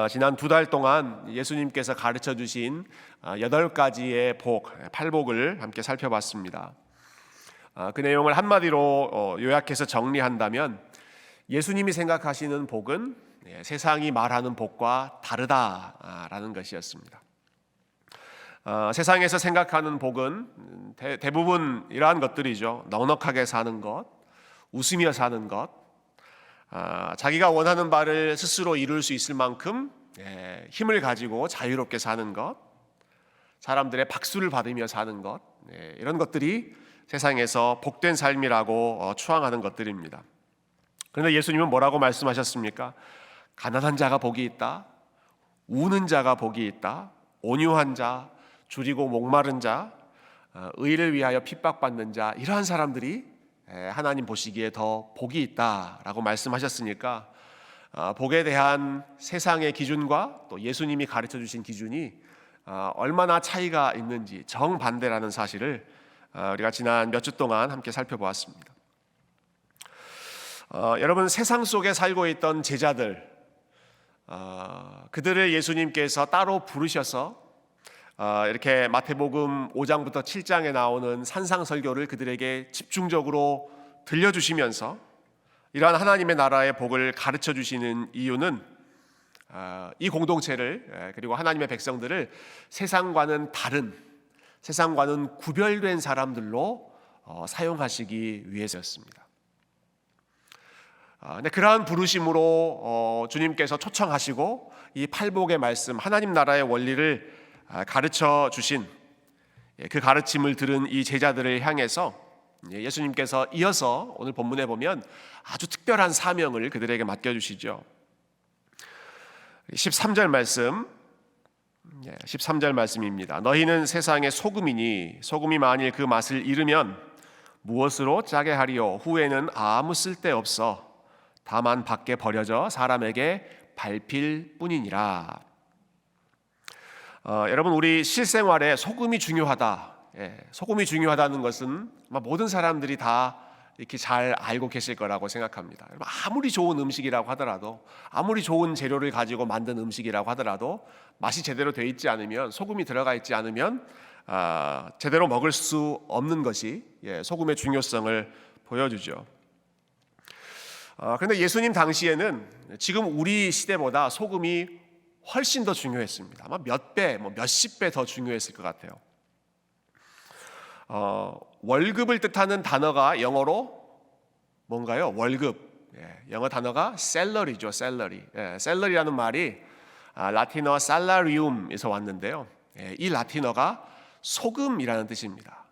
지난 2달 동안 예수님께서 가르쳐 주신 8가지의 복, 팔복을 함께 살펴봤습니다. 그 내용을 한마디로 요약해서 정리한다면 예수님이 생각하시는 복은 세상이 말하는 복과 다르다라는 것이었습니다. 세상에서 생각하는 복은 대부분 이러한 것들이죠. 넉넉하게 사는 것, 웃으며 사는 것, 자기가 원하는 바를 스스로 이룰 수 있을 만큼 힘을 가지고 자유롭게 사는 것, 사람들의 박수를 받으며 사는 것, 이런 것들이 세상에서 복된 삶이라고 추앙하는 것들입니다. 그런데 예수님은 뭐라고 말씀하셨습니까? 가난한 자가 복이 있다, 우는 자가 복이 있다, 온유한 자, 줄이고 목마른 자, 의를 위하여 핍박받는 자, 이러한 사람들이 하나님 보시기에 더 복이 있다라고 말씀하셨으니까 복에 대한 세상의 기준과 또 예수님이 가르쳐 주신 기준이 얼마나 차이가 있는지 정반대라는 사실을 우리가 지난 몇 주 동안 함께 살펴보았습니다. 여러분, 세상 속에 살고 있던 제자들, 그들을 예수님께서 따로 부르셔서 이렇게 마태복음 5장부터 7장에 나오는 산상설교를 그들에게 집중적으로 들려주시면서 이러한 하나님의 나라의 복을 가르쳐 주시는 이유는 이 공동체를, 그리고 하나님의 백성들을 세상과는 다른, 세상과는 구별된 사람들로 사용하시기 위해서였습니다. 근데 그러한 부르심으로 주님께서 초청하시고 이 팔복의 말씀, 하나님 나라의 원리를 가르쳐 주신 그 가르침을 들은 이 제자들을 향해서 예수님께서 이어서 오늘 본문에 보면 아주 특별한 사명을 그들에게 맡겨주시죠. 13절 말씀입니다. 너희는 세상의 소금이니 소금이 만일 그 맛을 잃으면 무엇으로 짜게 하리요? 후에는 아무 쓸데없어 다만 밖에 버려져 사람에게 밟힐 뿐이니라. 여러분, 우리 실생활에 소금이 중요하다. 소금이 중요하다는 것은 모든 사람들이 다 이렇게 잘 알고 계실 거라고 생각합니다. 아무리 좋은 음식이라고 하더라도, 아무리 좋은 재료를 가지고 만든 음식이라고 하더라도 맛이 제대로 되어 있지 않으면, 소금이 들어가 있지 않으면 제대로 먹을 수 없는 것이 소금의 중요성을 보여주죠. 그런데 예수님 당시에는 지금 우리 시대보다 소금이 훨씬 더 중요했습니다. 아마 몇 배, 몇십 배 더 중요했을 것 같아요. 월급을 뜻하는 단어가 영어로 뭔가요? 월급. 영어 단어가 셀러리죠, 셀러리. 셀러리라는 말이 라틴어 살라리움에서 왔는데요. 이 라틴어가 소금이라는 뜻입니다.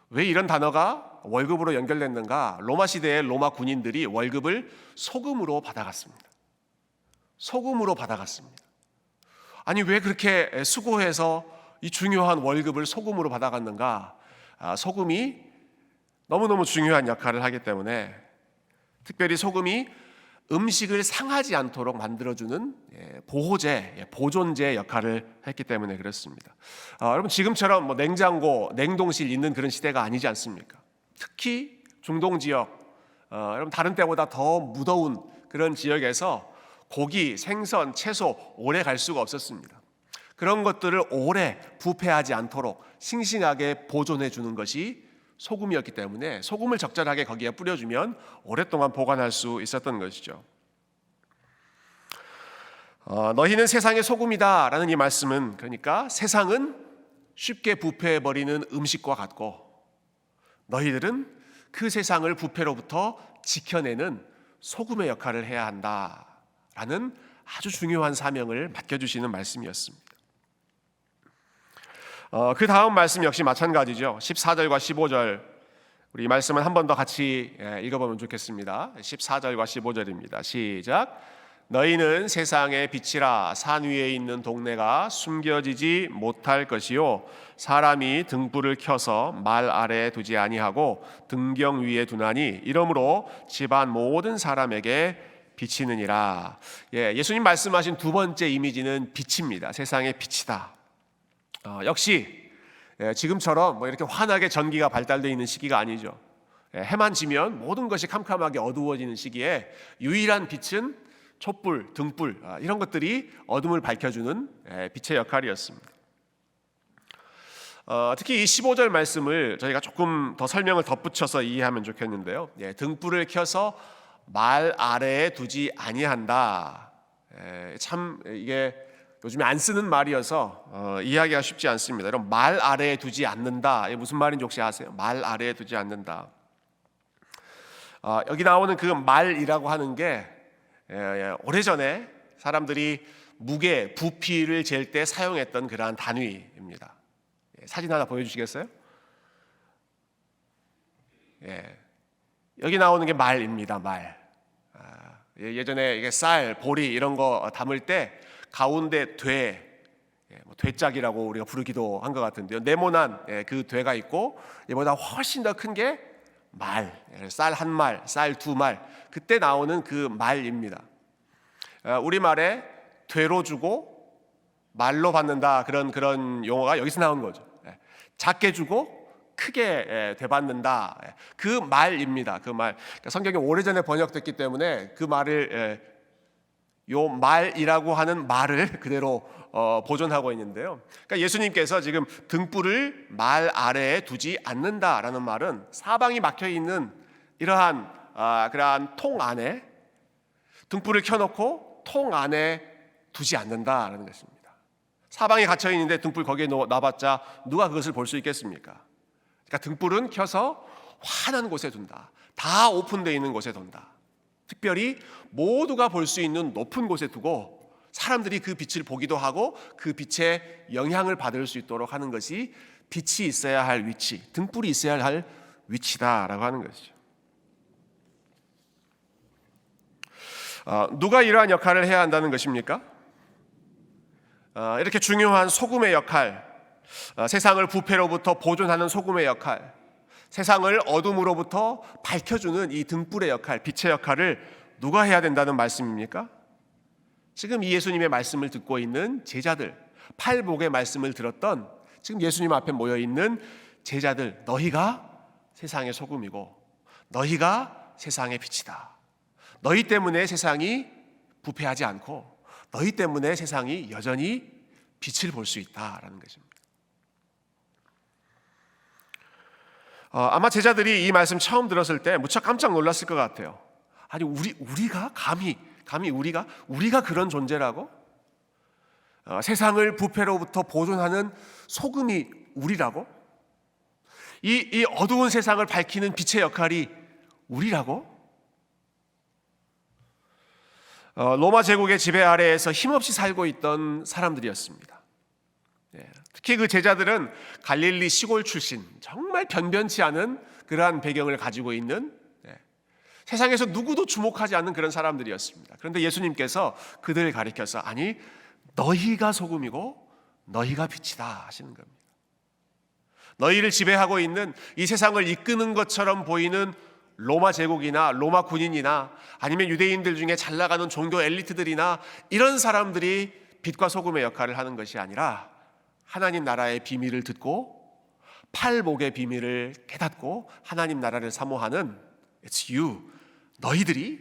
왜 이런 단어가 월급으로 연결됐는가? 로마 시대의 로마 군인들이 월급을 소금으로 받아갔습니다. 소금으로 받아갔습니다. 아니, 왜 그렇게 수고해서 이 중요한 월급을 소금으로 받아갔는가? 소금이 너무너무 중요한 역할을 하기 때문에, 특별히 소금이 음식을 상하지 않도록 만들어주는 보호제, 보존제 역할을 했기 때문에 그렇습니다. 여러분, 지금처럼 냉장고, 냉동실 있는 그런 시대가 아니지 않습니까? 특히 중동 지역, 여러분 다른 때보다 더 무더운 그런 지역에서 고기, 생선, 채소 오래 갈 수가 없었습니다. 그런 것들을 오래 부패하지 않도록 싱싱하게 보존해 주는 것이 소금이었기 때문에 소금을 적절하게 거기에 뿌려주면 오랫동안 보관할 수 있었던 것이죠. 너희는 세상의 소금이다 라는 이 말씀은, 그러니까 세상은 쉽게 부패해버리는 음식과 같고 너희들은 그 세상을 부패로부터 지켜내는 소금의 역할을 해야 한다 라는 아주 중요한 사명을 맡겨주시는 말씀이었습니다. 그 다음 말씀 역시 마찬가지죠. 14절과 15절, 우리 이 말씀을 한 번 더 같이 읽어보면 좋겠습니다. 14절과 15절입니다. 시작. 너희는 세상의 빛이라. 산 위에 있는 동네가 숨겨지지 못할 것이요 사람이 등불을 켜서 말 아래에 두지 아니하고 등경 위에 두나니 이러므로 집안 모든 사람에게 비치느니라. 예수님 말씀하신 두 번째 이미지는 빛입니다. 세상의 빛이다. 역시 지금처럼 이렇게 환하게 전기가 발달되어 있는 시기가 아니죠. 해만 지면 모든 것이 캄캄하게 어두워지는 시기에 유일한 빛은 촛불, 등불 이런 것들이 어둠을 밝혀주는 빛의 역할이었습니다. 특히 이 15절 말씀을 저희가 조금 더 설명을 덧붙여서 이해하면 좋겠는데요. 등불을 켜서 말 아래에 두지 아니한다. 참 이게 요즘에 안 쓰는 말이어서 이해하기가 쉽지 않습니다. 이런 말 아래에 두지 않는다. 이게 무슨 말인지 혹시 아세요? 말 아래에 두지 않는다. 여기 나오는 그 말이라고 하는 게 오래전에 사람들이 무게, 부피를 잴 때 사용했던 그러한 단위입니다. 사진 하나 보여주시겠어요? 여기 나오는 게 말입니다. 말. 예전에 이게 쌀, 보리 이런 거 담을 때 가운데 되짝이라고 우리가 부르기도 한 것 같은데요. 네모난 그 되가 있고 이보다 훨씬 더 큰 게 말, 쌀 한 말, 쌀 두 말, 그때 나오는 그 말입니다. 우리말에 되로 주고 말로 받는다 그런 용어가 여기서 나온 거죠. 작게 주고 크게 되받는다. 그 말입니다. 그 말. 성경이 오래전에 번역됐기 때문에 그 말을 요 말이라고 하는 말을 그대로 보존하고 있는데요. 그러니까 예수님께서 지금 등불을 말 아래에 두지 않는다라는 말은 사방이 막혀 있는 이러한 그러한 통 안에 등불을 켜놓고 통 안에 두지 않는다라는 것입니다. 사방이 갇혀 있는데 등불 거기에 놔봤자 누가 그것을 볼 수 있겠습니까? 그러니까 등불은 켜서 환한 곳에 둔다. 다 오픈되어 있는 곳에 둔다. 특별히 모두가 볼 수 있는 높은 곳에 두고 사람들이 그 빛을 보기도 하고 그 빛의 영향을 받을 수 있도록 하는 것이 빛이 있어야 할 위치, 등불이 있어야 할 위치다라고 하는 것이죠. 누가 이러한 역할을 해야 한다는 것입니까? 이렇게 중요한 소금의 역할, 세상을 부패로부터 보존하는 소금의 역할, 세상을 어둠으로부터 밝혀주는 이 등불의 역할, 빛의 역할을 누가 해야 된다는 말씀입니까? 지금 이 예수님의 말씀을 듣고 있는 제자들, 팔복의 말씀을 들었던 지금 예수님 앞에 모여있는 제자들, 너희가 세상의 소금이고 너희가 세상의 빛이다. 너희 때문에 세상이 부패하지 않고 너희 때문에 세상이 여전히 빛을 볼 수 있다라는 것입니다. 아마 제자들이 이 말씀 처음 들었을 때 무척 깜짝 놀랐을 것 같아요. 아니 우리가 감히 우리가 그런 존재라고? 세상을 부패로부터 보존하는 소금이 우리라고? 이 어두운 세상을 밝히는 빛의 역할이 우리라고? 로마 제국의 지배 아래에서 힘없이 살고 있던 사람들이었습니다. 특히 그 제자들은 갈릴리 시골 출신, 정말 변변치 않은 그러한 배경을 가지고 있는 세상에서 누구도 주목하지 않는 그런 사람들이었습니다. 그런데 예수님께서 그들을 가리켜서 아니 너희가 소금이고 너희가 빛이다 하시는 겁니다. 너희를 지배하고 있는 이 세상을 이끄는 것처럼 보이는 로마 제국이나 로마 군인이나 아니면 유대인들 중에 잘 나가는 종교 엘리트들이나 이런 사람들이 빛과 소금의 역할을 하는 것이 아니라 하나님 나라의 비밀을 듣고 팔복의 비밀을 깨닫고 하나님 나라를 사모하는 It's you, 너희들이,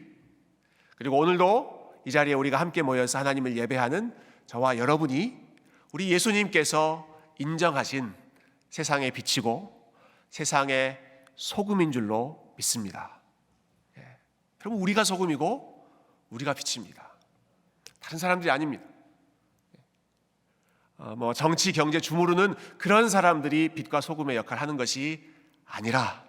그리고 오늘도 이 자리에 우리가 함께 모여서 하나님을 예배하는 저와 여러분이 우리 예수님께서 인정하신 세상의 빛이고 세상의 소금인 줄로 믿습니다. 그럼 우리가 소금이고 우리가 빛입니다. 다른 사람들이 아닙니다. 정치, 경제 주무르는 그런 사람들이 빛과 소금의 역할을 하는 것이 아니라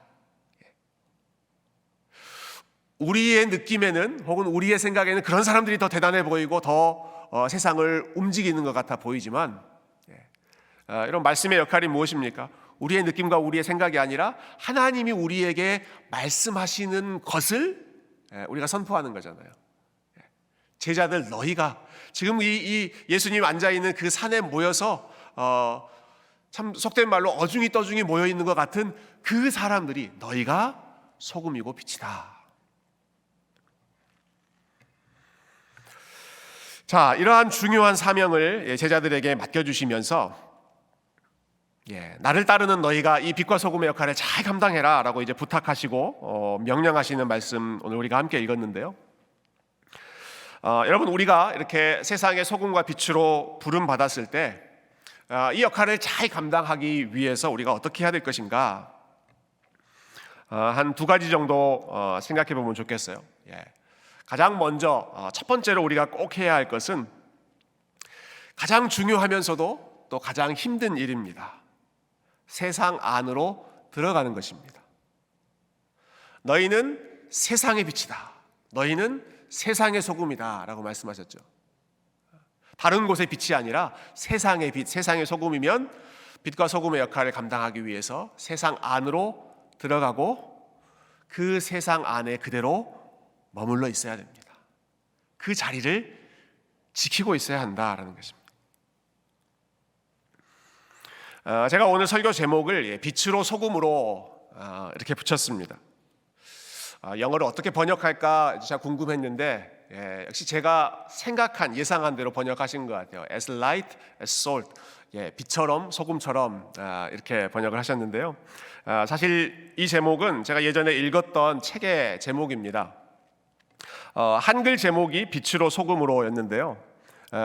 우리의 느낌에는 혹은 우리의 생각에는 그런 사람들이 더 대단해 보이고 더 세상을 움직이는 것 같아 보이지만 이런 말씀의 역할이 무엇입니까? 우리의 느낌과 우리의 생각이 아니라 하나님이 우리에게 말씀하시는 것을 우리가 선포하는 거잖아요. 제자들 너희가 지금 이 예수님 앉아있는 그 산에 모여서 참 속된 말로 어중이 떠중이 모여있는 것 같은 그 사람들이 너희가 소금이고 빛이다. 자, 이러한 중요한 사명을 제자들에게 맡겨주시면서 나를 따르는 너희가 이 빛과 소금의 역할을 잘 감당해라 라고 이제 부탁하시고 명령하시는 말씀 오늘 우리가 함께 읽었는데요. 여러분, 우리가 이렇게 세상의 소금과 빛으로 부름 받았을 때 이 역할을 잘 감당하기 위해서 우리가 어떻게 해야 될 것인가? 한 두 가지 정도 생각해 보면 좋겠어요. 가장 먼저 첫 번째로 우리가 꼭 해야 할 것은 가장 중요하면서도 또 가장 힘든 일입니다. 세상 안으로 들어가는 것입니다. 너희는 세상의 빛이다. 너희는 세상의 소금이다 라고 말씀하셨죠. 다른 곳의 빛이 아니라 세상의 빛, 세상의 소금이면 빛과 소금의 역할을 감당하기 위해서 세상 안으로 들어가고 그 세상 안에 그대로 머물러 있어야 됩니다. 그 자리를 지키고 있어야 한다라는 것입니다. 제가 오늘 설교 제목을 빛으로 소금으로 이렇게 붙였습니다. 영어를 어떻게 번역할까 제가 궁금했는데 역시 제가 생각한 예상한 대로 번역하신 것 같아요. As light as salt, 빛처럼 소금처럼 이렇게 번역을 하셨는데요. 사실 이 제목은 제가 예전에 읽었던 책의 제목입니다. 한글 제목이 빛으로 소금으로였는데요.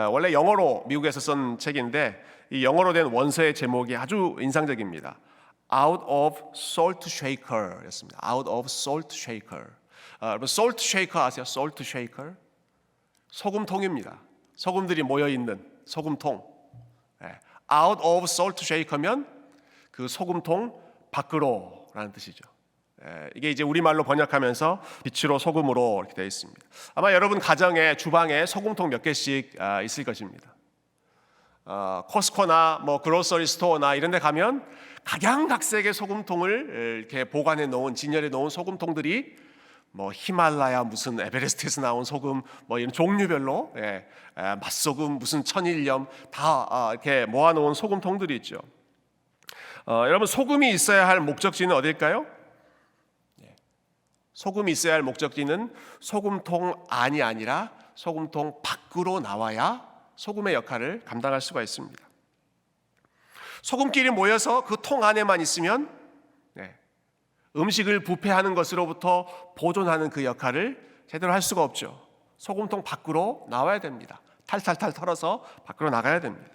원래 영어로 미국에서 쓴 책인데 이 영어로 된 원서의 제목이 아주 인상적입니다. Out of Salt Shaker였습니다. Out of Salt Shaker. 여러분, Salt Shaker 아세요? Salt Shaker? 소금통입니다. 소금들이 모여 있는 소금통. Out of Salt Shaker면 그 소금통 밖으로라는 뜻이죠. 이게 이제 우리말로 번역하면서 빛으로 소금으로 이렇게 되어 있습니다. 아마 여러분 가정에 주방에 소금통 몇 개씩 있을 것입니다. 코스코나 뭐 그로서리 스토어나 이런 데 가면 각양각색의 소금통을 이렇게 보관해 놓은, 진열해 놓은 소금통들이 뭐 히말라야 무슨 에베레스트에서 나온 소금 뭐 이런 종류별로 맛소금 무슨 천일염 다 이렇게 모아 놓은 소금통들이 있죠. 여러분, 소금이 있어야 할 목적지는 어딜까요? 소금이 있어야 할 목적지는 소금통 안이 아니라 소금통 밖으로 나와야 소금의 역할을 감당할 수가 있습니다. 소금끼리 모여서 그 통 안에만 있으면 음식을 부패하는 것으로부터 보존하는 그 역할을 제대로 할 수가 없죠. 소금통 밖으로 나와야 됩니다. 탈탈탈 털어서 밖으로 나가야 됩니다.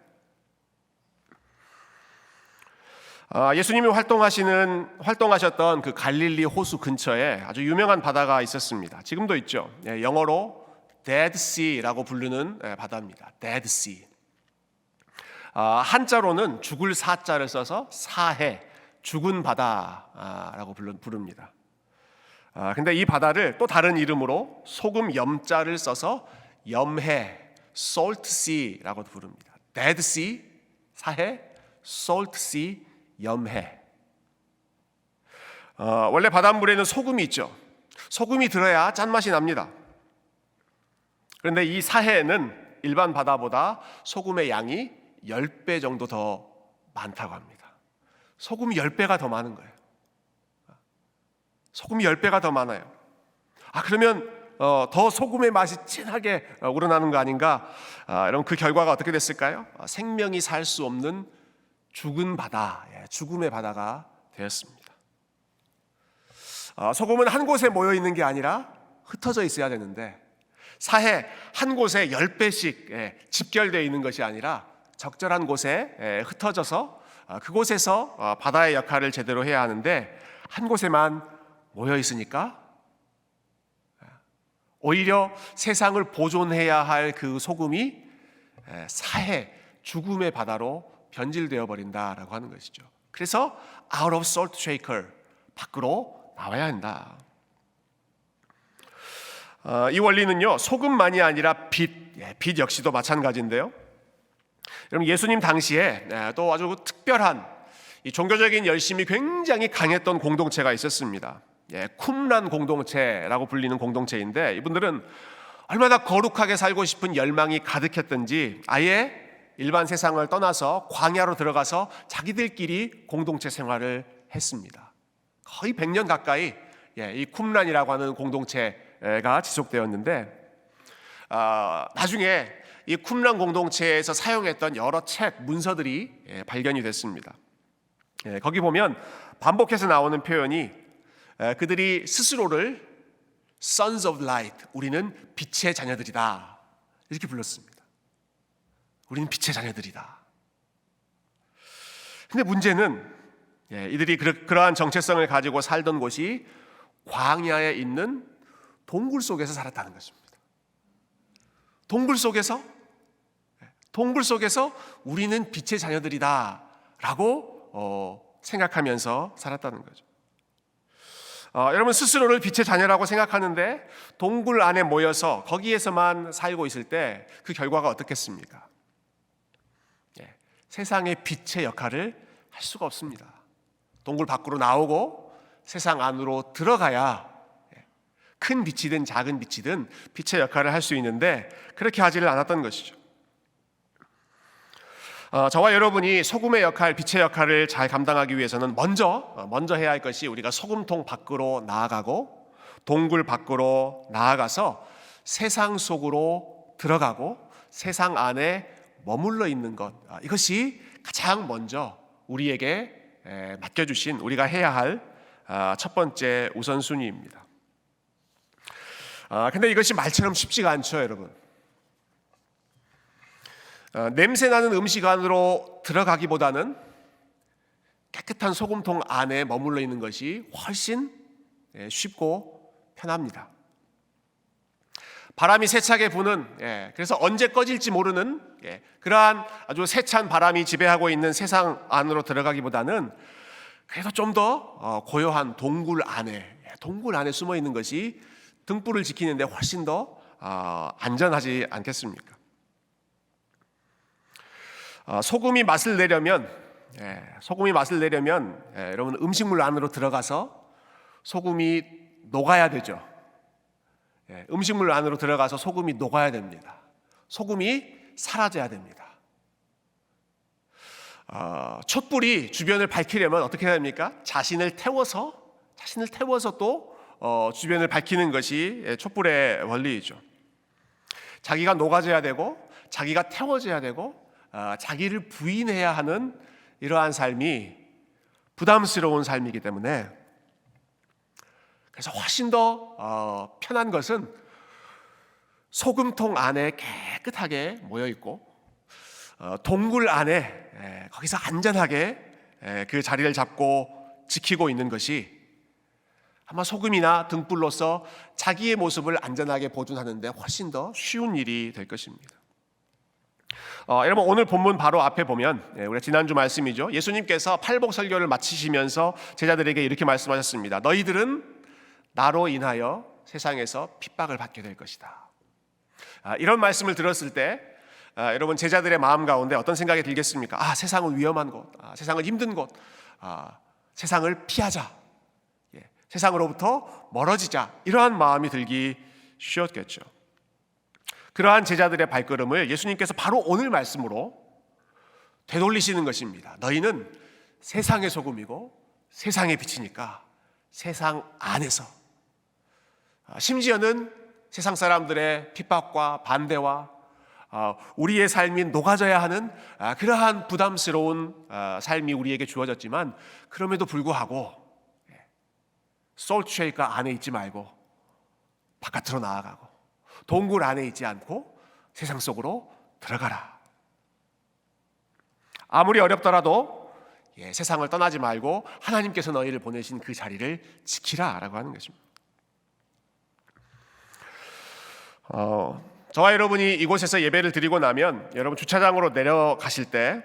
예수님이 활동하셨던 그 갈릴리 호수 근처에 아주 유명한 바다가 있었습니다. 지금도 있죠. 영어로 Dead Sea라고 부르는 바다입니다. Dead Sea. 한자로는 죽을 사자를 써서 사해, 죽은 바다라고 부릅니다. 근데 이 바다를 또 다른 이름으로 소금 염자를 써서 염해, Salt Sea라고 부릅니다. Dead Sea, 사해, Salt Sea, 염해. 원래 바닷물에는 소금이 있죠. 소금이 들어야 짠맛이 납니다. 그런데 이 사해에는 일반 바다보다 소금의 양이 10배 정도 더 많다고 합니다. 소금이 10배가 더 많은 거예요. 소금이 10배가 더 많아요. 그러면 더 소금의 맛이 진하게 우러나는 거 아닌가? 여러분, 그 결과가 어떻게 됐을까요? 생명이 살 수 없는 죽은 바다, 죽음의 바다가 되었습니다. 소금은 한 곳에 모여 있는 게 아니라 흩어져 있어야 되는데 사해 한 곳에 10배씩 집결되어 있는 것이 아니라 적절한 곳에 흩어져서 그곳에서 바다의 역할을 제대로 해야 하는데 한 곳에만 모여 있으니까 오히려 세상을 보존해야 할 그 소금이 사해, 죽음의 바다로 변질되어 버린다라고 하는 것이죠. 그래서 out of salt shaker, 밖으로 나와야 한다. 이 원리는요, 소금만이 아니라 빛 역시도 마찬가지인데요. 여러분, 예수님 당시에 또 아주 특별한 이 종교적인 열심이 굉장히 강했던 공동체가 있었습니다. 쿰란 공동체라고 불리는 공동체인데 이분들은 얼마나 거룩하게 살고 싶은 열망이 가득했던지 아예 일반 세상을 떠나서 광야로 들어가서 자기들끼리 공동체 생활을 했습니다. 거의 100년 가까이 이 쿰란이라고 하는 공동체가 지속되었는데 나중에 이 쿰란 공동체에서 사용했던 여러 책, 문서들이 발견이 됐습니다. 거기 보면 반복해서 나오는 표현이 그들이 스스로를 Sons of Light, 우리는 빛의 자녀들이다 이렇게 불렀습니다. 우리는 빛의 자녀들이다. 근데 문제는 이들이 그러한 정체성을 가지고 살던 곳이 광야에 있는 동굴 속에서 살았다는 것입니다. 동굴 속에서 우리는 빛의 자녀들이다 라고 생각하면서 살았다는 거죠. 여러분 스스로를 빛의 자녀라고 생각하는데 동굴 안에 모여서 거기에서만 살고 있을 때 그 결과가 어떻겠습니까? 세상의 빛의 역할을 할 수가 없습니다. 동굴 밖으로 나오고 세상 안으로 들어가야 큰 빛이든 작은 빛이든 빛의 역할을 할 수 있는데 그렇게 하지를 않았던 것이죠. 저와 여러분이 소금의 역할, 빛의 역할을 잘 감당하기 위해서는 먼저 해야 할 것이 우리가 소금통 밖으로 나아가고 동굴 밖으로 나아가서 세상 속으로 들어가고 세상 안에 머물러 있는 것, 이것이 가장 먼저 우리에게 맡겨주신 우리가 해야 할 첫 번째 우선순위입니다. 근데 이것이 말처럼 쉽지가 않죠, 여러분. 냄새나는 음식 안으로 들어가기보다는 깨끗한 소금통 안에 머물러 있는 것이 훨씬 쉽고 편합니다. 바람이 세차게 부는, 그래서 언제 꺼질지 모르는 그러한 아주 세찬 바람이 지배하고 있는 세상 안으로 들어가기보다는 그래도 좀 더 고요한 동굴 안에 숨어 있는 것이 등불을 지키는데 훨씬 더 안전하지 않겠습니까? 소금이 맛을 내려면 여러분 음식물 안으로 들어가서 소금이 녹아야 되죠. 음식물 안으로 들어가서 소금이 녹아야 됩니다. 소금이 사라져야 됩니다. 촛불이 주변을 밝히려면 어떻게 해야 됩니까? 자신을 태워서 또 주변을 밝히는 것이 촛불의 원리이죠. 자기가 녹아져야 되고 자기가 태워져야 되고 자기를 부인해야 하는 이러한 삶이 부담스러운 삶이기 때문에 그래서 훨씬 더 편한 것은 소금통 안에 깨끗하게 모여 있고 동굴 안에 거기서 안전하게 그 자리를 잡고 지키고 있는 것이 아마 소금이나 등불로서 자기의 모습을 안전하게 보존하는 데 훨씬 더 쉬운 일이 될 것입니다. 여러분 오늘 본문 바로 앞에 보면 우리가 지난주 말씀이죠. 예수님께서 팔복 설교를 마치시면서 제자들에게 이렇게 말씀하셨습니다. 너희들은 나로 인하여 세상에서 핍박을 받게 될 것이다. 이런 말씀을 들었을 때 여러분 제자들의 마음 가운데 어떤 생각이 들겠습니까? 세상은 위험한 곳, 세상은 힘든 곳, 세상을 피하자, 세상으로부터 멀어지자, 이러한 마음이 들기 쉬웠겠죠. 그러한 제자들의 발걸음을 예수님께서 바로 오늘 말씀으로 되돌리시는 것입니다. 너희는 세상의 소금이고 세상의 빛이니까 세상 안에서, 심지어는 세상 사람들의 핍박과 반대와 우리의 삶이 녹아져야 하는 그러한 부담스러운 삶이 우리에게 주어졌지만 그럼에도 불구하고 솔트쉐이커 안에 있지 말고 바깥으로 나아가고 동굴 안에 있지 않고 세상 속으로 들어가라. 아무리 어렵더라도 세상을 떠나지 말고 하나님께서 너희를 보내신 그 자리를 지키라 라고 하는 것입니다. 저와 여러분이 이곳에서 예배를 드리고 나면 여러분 주차장으로 내려가실 때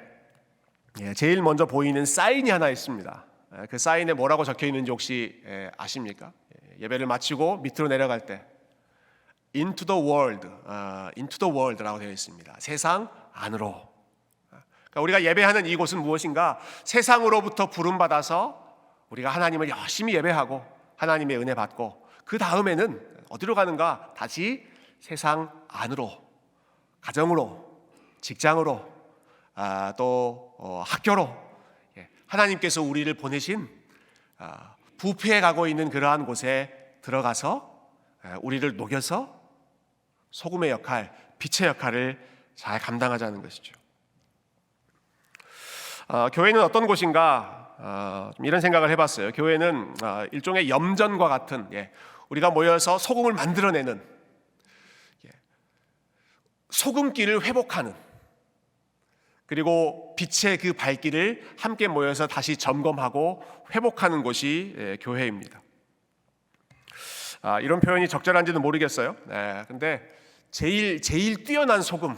제일 먼저 보이는 사인이 하나 있습니다. 그 사인에 뭐라고 적혀 있는지 혹시 아십니까? 예배를 마치고 밑으로 내려갈 때 Into the world라고 되어 있습니다. 세상 안으로. 그러니까 우리가 예배하는 이곳은 무엇인가? 세상으로부터 부름받아서 우리가 하나님을 열심히 예배하고 하나님의 은혜 받고 그 다음에는 어디로 가는가? 다시 세상 안으로, 가정으로, 직장으로, 또 학교로 하나님께서 우리를 보내신 부패해 가고 있는 그러한 곳에 들어가서 우리를 녹여서 소금의 역할, 빛의 역할을 잘 감당하자는 것이죠. 교회는 어떤 곳인가? 좀 이런 생각을 해봤어요. 교회는 일종의 염전과 같은, 우리가 모여서 소금을 만들어내는, 소금기를 회복하는, 그리고 빛의 그 발길을 함께 모여서 다시 점검하고 회복하는 곳이 교회입니다. 이런 표현이 적절한지는 모르겠어요. 근데 제일 뛰어난 소금,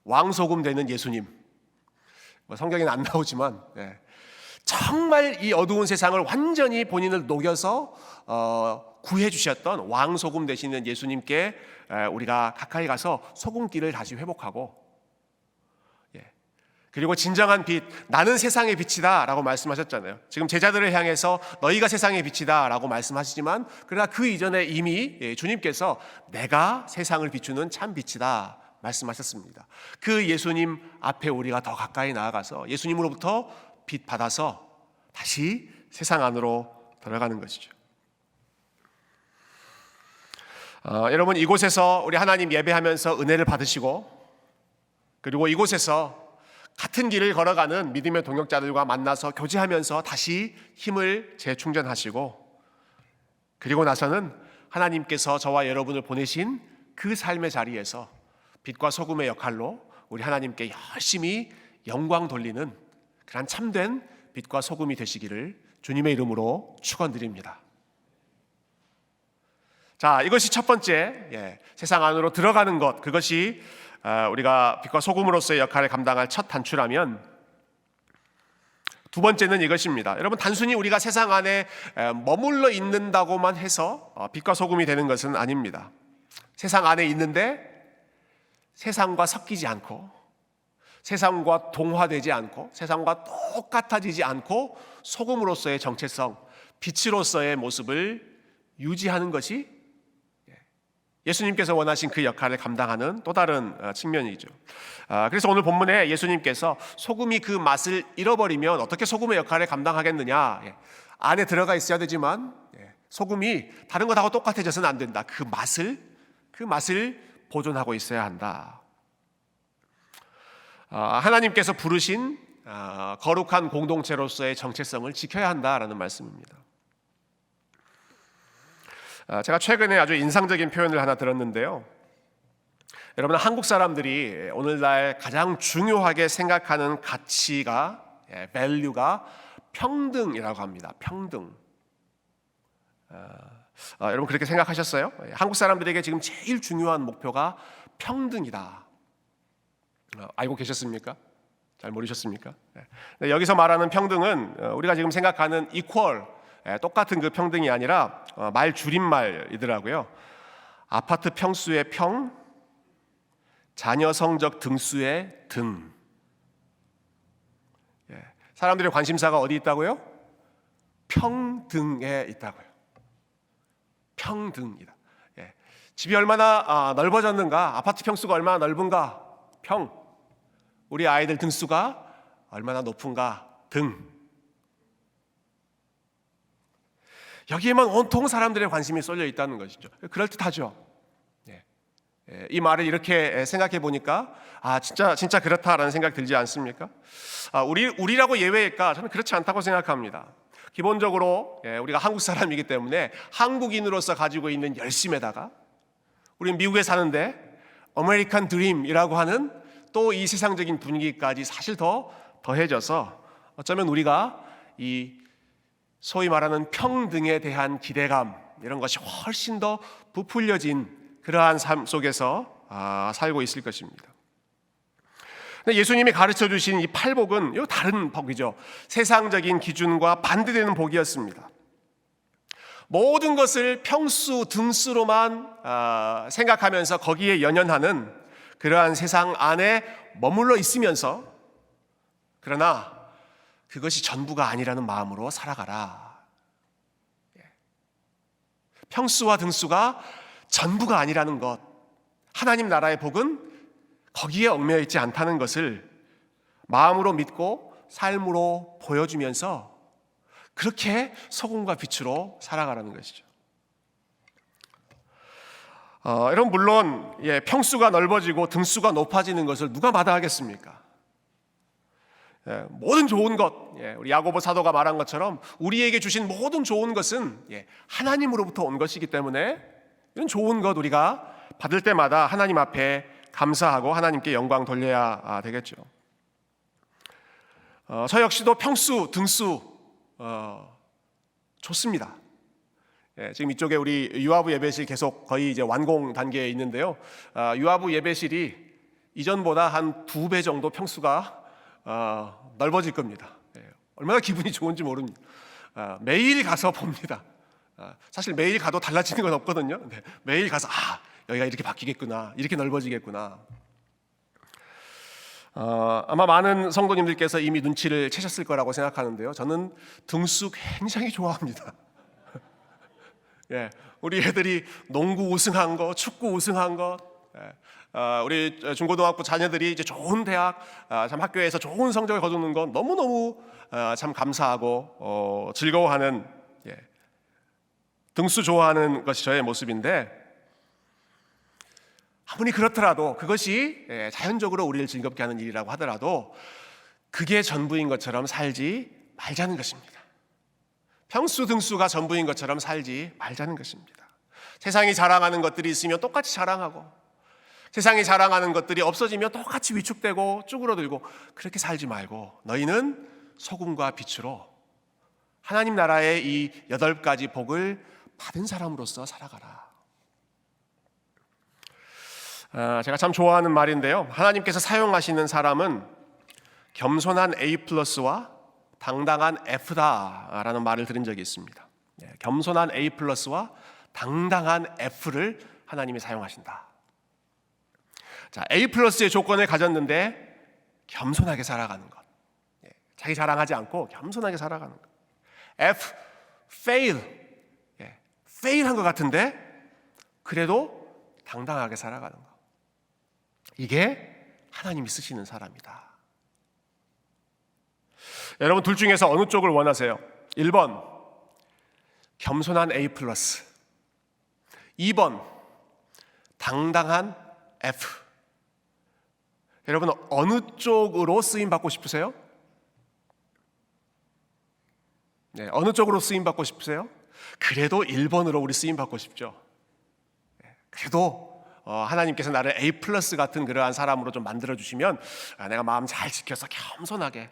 왕소금 되는 예수님, 성경에는 안 나오지만 정말 이 어두운 세상을 완전히 본인을 녹여서 구해 주셨던 왕소금 되시는 예수님께 우리가 가까이 가서 소금기를 다시 회복하고, 그리고 진정한 빛, 나는 세상의 빛이다 라고 말씀하셨잖아요. 지금 제자들을 향해서 너희가 세상의 빛이다 라고 말씀하시지만, 그러나 그 이전에 이미 주님께서 내가 세상을 비추는 참 빛이다 말씀하셨습니다. 그 예수님 앞에 우리가 더 가까이 나아가서 예수님으로부터 빛 받아서 다시 세상 안으로 들어가는 것이죠. 여러분, 이곳에서 우리 하나님 예배하면서 은혜를 받으시고, 그리고 이곳에서 같은 길을 걸어가는 믿음의 동역자들과 만나서 교제하면서 다시 힘을 재충전하시고, 그리고 나서는 하나님께서 저와 여러분을 보내신 그 삶의 자리에서 빛과 소금의 역할로 우리 하나님께 열심히 영광 돌리는 그런 참된 빛과 소금이 되시기를 주님의 이름으로 축원드립니다. 자, 이것이 첫 번째, 세상 안으로 들어가는 것, 그것이 우리가 빛과 소금으로서의 역할을 감당할 첫 단추라면, 두 번째는 이것입니다. 여러분, 단순히 우리가 세상 안에 머물러 있는다고만 해서 빛과 소금이 되는 것은 아닙니다. 세상 안에 있는데 세상과 섞이지 않고, 세상과 동화되지 않고, 세상과 똑같아지지 않고 소금으로서의 정체성, 빛으로서의 모습을 유지하는 것이 예수님께서 원하신 그 역할을 감당하는 또 다른 측면이죠. 그래서 오늘 본문에 예수님께서 소금이 그 맛을 잃어버리면 어떻게 소금의 역할을 감당하겠느냐, 안에 들어가 있어야 되지만 소금이 다른 것하고 똑같아져서는 안 된다. 그 맛을 보존하고 있어야 한다. 하나님께서 부르신 거룩한 공동체로서의 정체성을 지켜야 한다라는 말씀입니다. 제가 최근에 아주 인상적인 표현을 하나 들었는데요. 여러분, 한국 사람들이 오늘날 가장 중요하게 생각하는 가치가, value가 평등이라고 합니다. 평등. 여러분, 그렇게 생각하셨어요? 한국 사람들에게 지금 제일 중요한 목표가 평등이다. 알고 계셨습니까? 잘 모르셨습니까? 여기서 말하는 평등은 우리가 지금 생각하는 equal, 똑같은 그 평등이 아니라 말 줄임말이더라고요. 아파트 평수의 평, 자녀 성적 등수의 등. 사람들의 관심사가 어디 있다고요? 평등에 있다고요. 평등이다. 집이 얼마나 넓어졌는가, 아파트 평수가 얼마나 넓은가, 평. 우리 아이들 등수가 얼마나 높은가, 등. 여기에만 온통 사람들의 관심이 쏠려 있다는 것이죠. 그럴듯하죠. 이 말을 이렇게 생각해 보니까 진짜 그렇다라는 생각 들지 않습니까? 우리라고 예외일까? 저는 그렇지 않다고 생각합니다. 기본적으로 우리가 한국 사람이기 때문에 한국인으로서 가지고 있는 열심에다가 우리는 미국에 사는데 아메리칸 드림이라고 하는 또 이 세상적인 분위기까지 사실 더 더해져서 어쩌면 우리가 이 소위 말하는 평등에 대한 기대감, 이런 것이 훨씬 더 부풀려진 그러한 삶 속에서 살고 있을 것입니다. 근데 예수님이 가르쳐 주신 이 팔복은 이 다른 복이죠. 세상적인 기준과 반대되는 복이었습니다. 모든 것을 평수, 등수로만 생각하면서 거기에 연연하는 그러한 세상 안에 머물러 있으면서, 그러나 그것이 전부가 아니라는 마음으로 살아가라. 평수와 등수가 전부가 아니라는 것, 하나님 나라의 복은 거기에 얽매여 있지 않다는 것을 마음으로 믿고 삶으로 보여주면서 그렇게 소금과 빛으로 살아가라는 것이죠. 여러분, 물론 평수가 넓어지고 등수가 높아지는 것을 누가 마다하겠습니까? 모든 좋은 것, 우리 야고보 사도가 말한 것처럼 우리에게 주신 모든 좋은 것은 하나님으로부터 온 것이기 때문에 이런 좋은 것 우리가 받을 때마다 하나님 앞에 감사하고 하나님께 영광 돌려야 되겠죠. 저 역시도 평수, 등수 좋습니다. 지금 이쪽에 우리 유아부 예배실 계속 거의 이제 완공 단계에 있는데요. 유아부 예배실이 이전보다 한 2배 정도 평수가 넓어질 겁니다. 얼마나 기분이 좋은지 모릅니다. 매일 가서 봅니다. 사실 매일 가도 달라지는 건 없거든요. 매일 가서 여기가 이렇게 바뀌겠구나, 이렇게 넓어지겠구나. 아마 많은 성도님들께서 이미 눈치를 채셨을 거라고 생각하는데요. 저는 등수 굉장히 좋아합니다. 우리 애들이 농구 우승한 거, 축구 우승한 거, 우리 중고등학교 자녀들이 이제 좋은 대학, 참 학교에서 좋은 성적을 거두는 건 너무너무 참 감사하고 즐거워하는, 등수 좋아하는 것이 저의 모습인데, 아무리 그렇더라도 그것이 자연적으로 우리를 즐겁게 하는 일이라고 하더라도 그게 전부인 것처럼 살지 말자는 것입니다. 평수 등수가 전부인 것처럼 살지 말자는 것입니다. 세상이 자랑하는 것들이 있으면 똑같이 자랑하고, 세상이 자랑하는 것들이 없어지면 똑같이 위축되고 쭈그러들고, 그렇게 살지 말고 너희는 소금과 빛으로 하나님 나라의 이 8가지 복을 받은 사람으로서 살아가라. 제가 참 좋아하는 말인데요. 하나님께서 사용하시는 사람은 겸손한 A+와 당당한 F다라는 말을 들은 적이 있습니다. 겸손한 A+와 당당한 F를 하나님이 사용하신다. 자, A+의 조건을 가졌는데 겸손하게 살아가는 것. 자기 자랑하지 않고 겸손하게 살아가는 것. F, fail. fail한 것 같은데 그래도 당당하게 살아가는 것. 이게 하나님이 쓰시는 사람이다. 여러분 둘 중에서 어느 쪽을 원하세요? 1번 겸손한 A+, 2번 당당한 F. 여러분 어느 쪽으로 쓰임 받고 싶으세요? 어느 쪽으로 쓰임 받고 싶으세요? 그래도 1번으로 우리 쓰임 받고 싶죠. 그래도 하나님께서 나를 A+ 같은 그러한 사람으로 좀 만들어 주시면 내가 마음 잘 지켜서 겸손하게,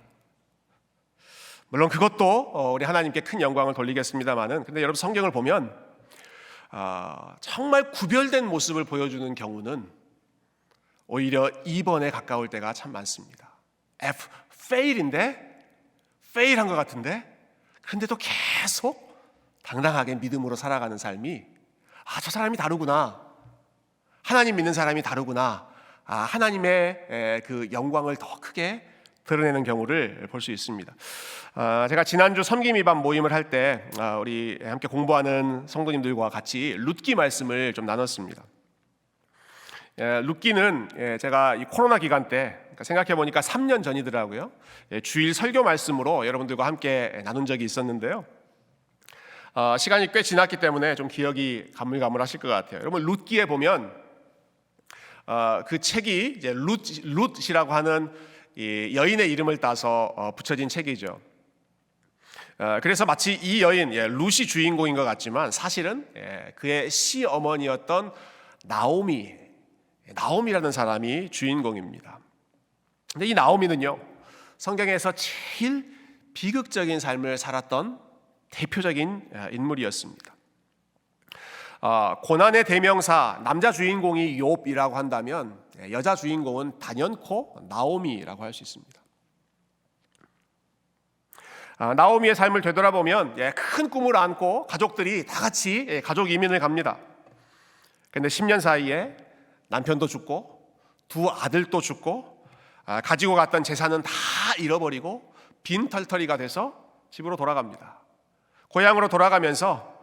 물론 그것도 우리 하나님께 큰 영광을 돌리겠습니다만은, 근데 여러분 성경을 보면 정말 구별된 모습을 보여주는 경우는 오히려 2번에 가까울 때가 참 많습니다. F, fail인데, fail한 것 같은데, 그런데도 계속 당당하게 믿음으로 살아가는 삶이, 저 사람이 다르구나, 하나님 믿는 사람이 다르구나, 하나님의 그 영광을 더 크게 드러내는 경우를 볼 수 있습니다. 제가 지난주 섬김이반 모임을 할 때 우리 함께 공부하는 성도님들과 같이 룻기 말씀을 좀 나눴습니다. 룻기는 제가 이 코로나 기간 때 생각해 보니까 3년 전이더라고요. 주일 설교 말씀으로 여러분들과 함께 나눈 적이 있었는데요. 시간이 꽤 지났기 때문에 좀 기억이 가물가물하실 것 같아요. 여러분 룻기에 보면 그 책이 이제 룻이라고 하는 이 여인의 이름을 따서 붙여진 책이죠. 그래서 마치 이 여인 룻이 주인공인 것 같지만 사실은 그의 시어머니였던 나오미라는 사람이 주인공입니다. 근데 이 나오미는요, 성경에서 제일 비극적인 삶을 살았던 대표적인 인물이었습니다. 고난의 대명사, 남자 주인공이 욥이라고 한다면 여자 주인공은 단연코 나오미라고 할 수 있습니다. 나오미의 삶을 되돌아보면 큰 꿈을 안고 가족들이 다 같이 가족 이민을 갑니다. 그런데 10년 사이에 남편도 죽고 두 아들도 죽고 가지고 갔던 재산은 다 잃어버리고 빈털터리가 돼서 집으로 돌아갑니다. 고향으로 돌아가면서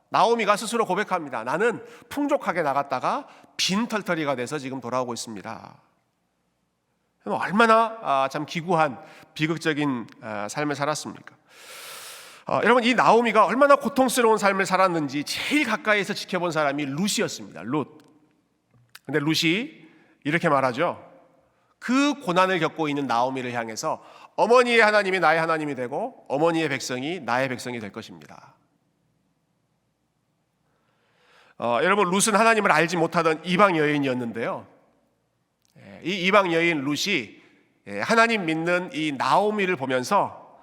나오미가 스스로 고백합니다. 나는 풍족하게 나갔다가 빈털터리가 돼서 지금 돌아오고 있습니다. 얼마나 참 기구한 비극적인 삶을 살았습니까? 여러분 이 나오미가 얼마나 고통스러운 삶을 살았는지 제일 가까이에서 지켜본 사람이 룻이었습니다. 룻. 근데 룻이 이렇게 말하죠. 그 고난을 겪고 있는 나오미를 향해서 어머니의 하나님이 나의 하나님이 되고 어머니의 백성이 나의 백성이 될 것입니다. 여러분, 룻은 하나님을 알지 못하던 이방 여인이었는데요. 이 이방 여인 룻이 하나님 믿는 이 나오미를 보면서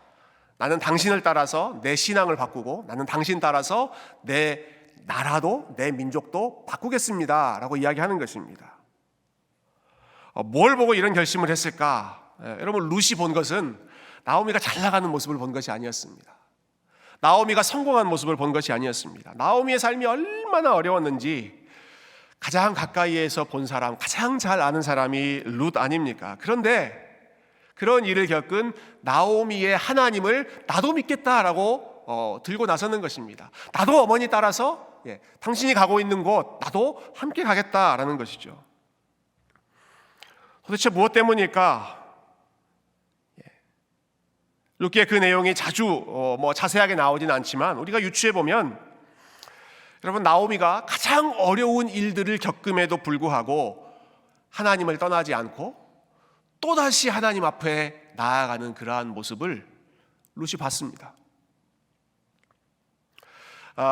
나는 당신을 따라서 내 신앙을 바꾸고 나는 당신 따라서 내 나라도 내 민족도 바꾸겠습니다 라고 이야기하는 것입니다. 뭘 보고 이런 결심을 했을까? 여러분, 룻이 본 것은 나오미가 잘 나가는 모습을 본 것이 아니었습니다. 나오미가 성공한 모습을 본 것이 아니었습니다. 나오미의 삶이 얼마나 어려웠는지 가장 가까이에서 본 사람, 가장 잘 아는 사람이 룻 아닙니까? 그런데 그런 일을 겪은 나오미의 하나님을 나도 믿겠다라고 들고 나서는 것입니다. 나도 어머니 따라서 당신이 가고 있는 곳 나도 함께 가겠다라는 것이죠. 도대체 무엇 때문일까? 룻기의 그 내용이 자주 자세하게 나오진 않지만 우리가 유추해 보면 여러분, 나오미가 가장 어려운 일들을 겪음에도 불구하고 하나님을 떠나지 않고 또다시 하나님 앞에 나아가는 그러한 모습을 룻이 봤습니다.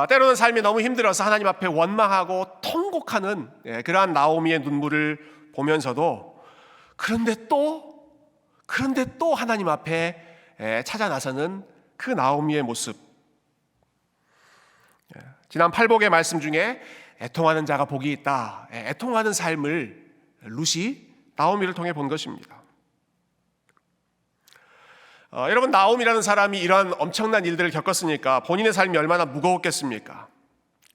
때로는 삶이 너무 힘들어서 하나님 앞에 원망하고 통곡하는 그러한 나오미의 눈물을 보면서도 그런데 또 하나님 앞에 찾아 나서는 그 나오미의 모습. 지난 팔복의 말씀 중에 애통하는 자가 복이 있다, 애통하는 삶을 룻이 나오미를 통해 본 것입니다. 여러분, 나오미라는 사람이 이러한 엄청난 일들을 겪었으니까 본인의 삶이 얼마나 무거웠겠습니까?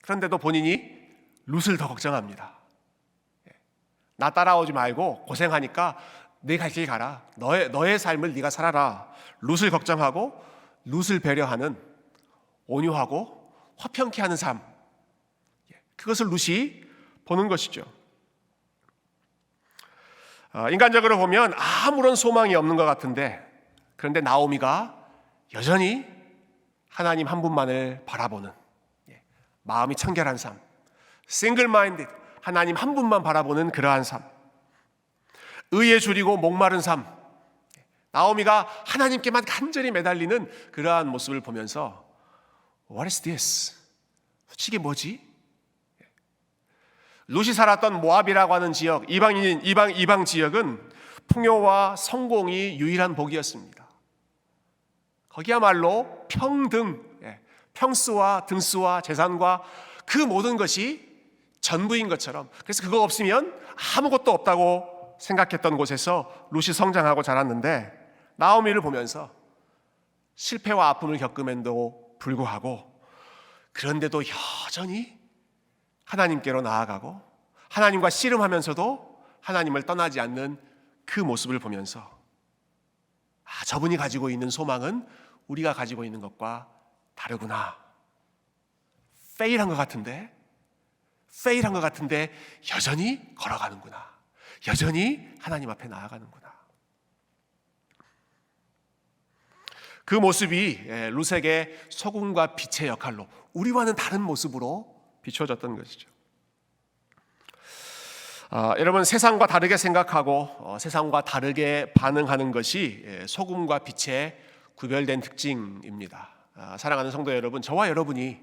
그런데도 본인이 룻을 더 걱정합니다. 나 따라오지 말고 고생하니까 네 갈 길 가라, 너의 삶을 네가 살아라. 룻을 걱정하고 룻을 배려하는 온유하고 화평케 하는 삶, 그것을 룻이 보는 것이죠. 인간적으로 보면 아무런 소망이 없는 것 같은데, 그런데 나오미가 여전히 하나님 한 분만을 바라보는 마음이 청결한 삶, 싱글 마인드, 하나님 한 분만 바라보는 그러한 삶, 의에 줄이고 목마른 삶, 나오미가 하나님께만 간절히 매달리는 그러한 모습을 보면서 What is this? 솔직히 뭐지? 룻이 살았던 모압이라고 하는 지역, 이방 지역은 풍요와 성공이 유일한 복이었습니다. 거기야말로 평등, 평수와 등수와 재산과 그 모든 것이 전부인 것처럼, 그래서 그거 없으면 아무것도 없다고 생각했던 곳에서 룻이 성장하고 자랐는데, 나오미를 보면서 실패와 아픔을 겪음에도 불구하고 그런데도 여전히 하나님께로 나아가고 하나님과 씨름하면서도 하나님을 떠나지 않는 그 모습을 보면서 저분이 가지고 있는 소망은 우리가 가지고 있는 것과 다르구나. 페일한 것 같은데 여전히 걸어가는구나. 여전히 하나님 앞에 나아가는구나. 그 모습이 룻에게 소금과 빛의 역할로 우리와는 다른 모습으로 비춰졌던 것이죠. 여러분, 세상과 다르게 생각하고 세상과 다르게 반응하는 것이 소금과 빛의 구별된 특징입니다. 사랑하는 성도 여러분, 저와 여러분이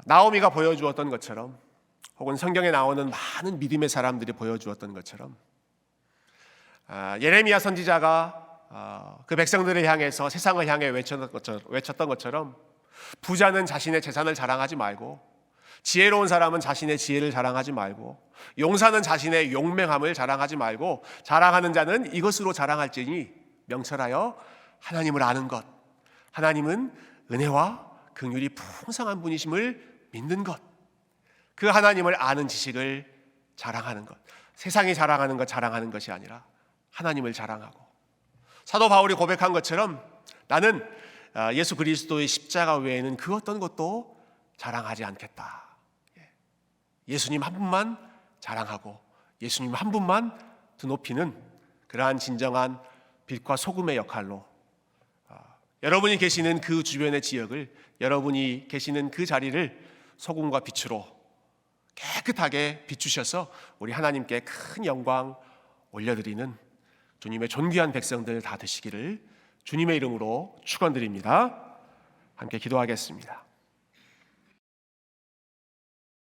나오미가 보여주었던 것처럼, 혹은 성경에 나오는 많은 믿음의 사람들이 보여주었던 것처럼, 예레미야 선지자가 그 백성들을 향해서 세상을 향해 외쳤던 것처럼 부자는 자신의 재산을 자랑하지 말고, 지혜로운 사람은 자신의 지혜를 자랑하지 말고, 용사는 자신의 용맹함을 자랑하지 말고, 자랑하는 자는 이것으로 자랑할지니 명철하여 하나님을 아는 것, 하나님은 은혜와 긍휼이 풍성한 분이심을 믿는 것, 그 하나님을 아는 지식을 자랑하는 것. 세상이 자랑하는 것 자랑하는 것이 아니라 하나님을 자랑하고, 사도 바울이 고백한 것처럼 나는 예수 그리스도의 십자가 외에는 그 어떤 것도 자랑하지 않겠다. 예수님 한 분만 자랑하고 예수님 한 분만 드높이는 그러한 진정한 빛과 소금의 역할로 여러분이 계시는 그 주변의 지역을, 여러분이 계시는 그 자리를 소금과 빛으로 깨끗하게 비추셔서 우리 하나님께 큰 영광 올려드리는 주님의 존귀한 백성들 다 되시기를 주님의 이름으로 축원드립니다. 함께 기도하겠습니다.